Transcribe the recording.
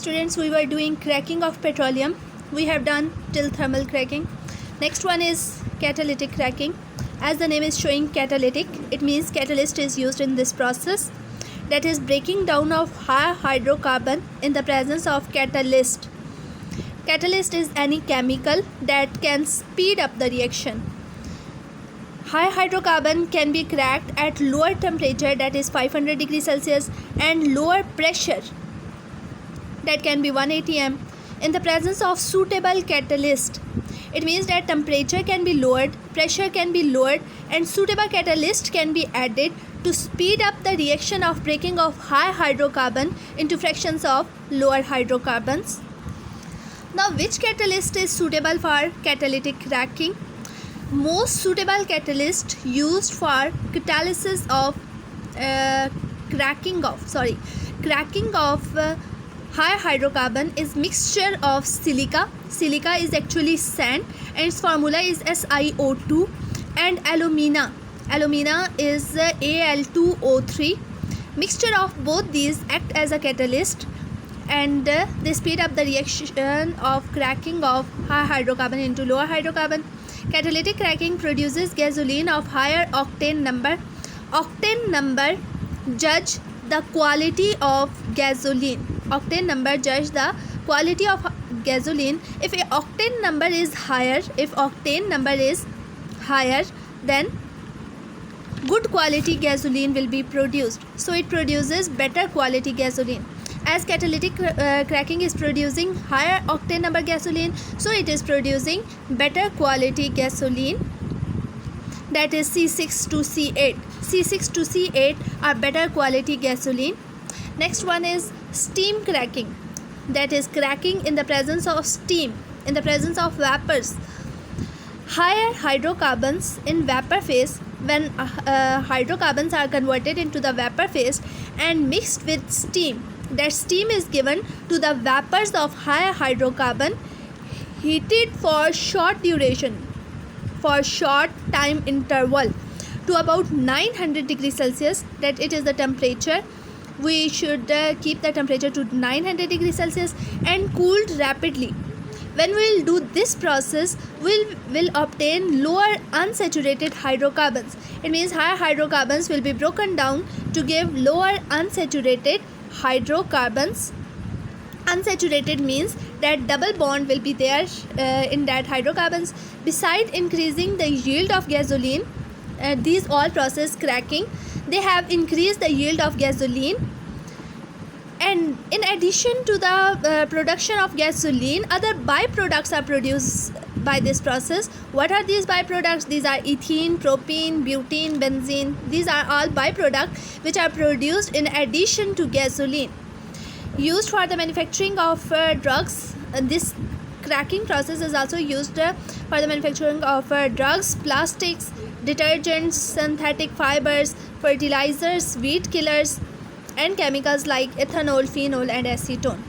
Students, we were doing cracking of petroleum. We have done till thermal cracking. Next one is catalytic cracking. As the name is showing, catalytic, it means catalyst is used in this process, that is breaking down of high hydrocarbon in the presence of catalyst. Catalyst is any chemical that can speed up the reaction. High hydrocarbon can be cracked at lower temperature, that is 500 degrees Celsius, and lower pressure, that can be 180 m, in the presence of suitable catalyst. It means that temperature can be lowered, pressure can be lowered, and suitable catalyst can be added to speed up the reaction of breaking of high hydrocarbon into fractions of lower hydrocarbons. Now, which catalyst is suitable for catalytic cracking? Most suitable catalyst used for catalysis of cracking of high hydrocarbon is mixture of silica. Silica is actually sand and its formula is SiO2, and alumina. Alumina is Al2O3. Mixture of both these act as a catalyst, and they speed up the reaction of cracking of high hydrocarbon into lower hydrocarbon. Catalytic cracking produces gasoline of higher octane number. Octane number judge the quality of gasoline. Octane number judge the quality of gasoline. If a octane number is higher, then good quality gasoline will be produced. So it produces better quality gasoline. As catalytic cracking is producing higher octane number gasoline, so it is producing better quality gasoline, that is C6 to C8. C6 to C8 are better quality gasoline. Next one is steam cracking, that is cracking in the presence of steam, in the presence of vapors. Higher hydrocarbons in vapor phase, when hydrocarbons are converted into the vapor phase and mixed with steam, that steam is given to the vapors of higher hydrocarbon, heated for short duration, for short time interval, to about 900 degrees Celsius, that it is the temperature. We should keep the temperature to 900 degrees Celsius and cooled rapidly. When we will do this process, we will obtain lower unsaturated hydrocarbons. It means higher hydrocarbons will be broken down to give lower unsaturated hydrocarbons. Unsaturated means that double bond will be there in that hydrocarbons. Besides increasing the yield of gasoline, these all process cracking, they have increased the yield of gasoline. And in addition to the production of gasoline, other byproducts are produced by this process. What are these byproducts? These are ethene, propene, butene, benzene. These are all byproducts which are produced in addition to gasoline. Used for the manufacturing of drugs. This cracking process is also used for the manufacturing of drugs, plastics, detergents, synthetic fibers, fertilizers, weed killers, and chemicals like ethanol, phenol, and acetone.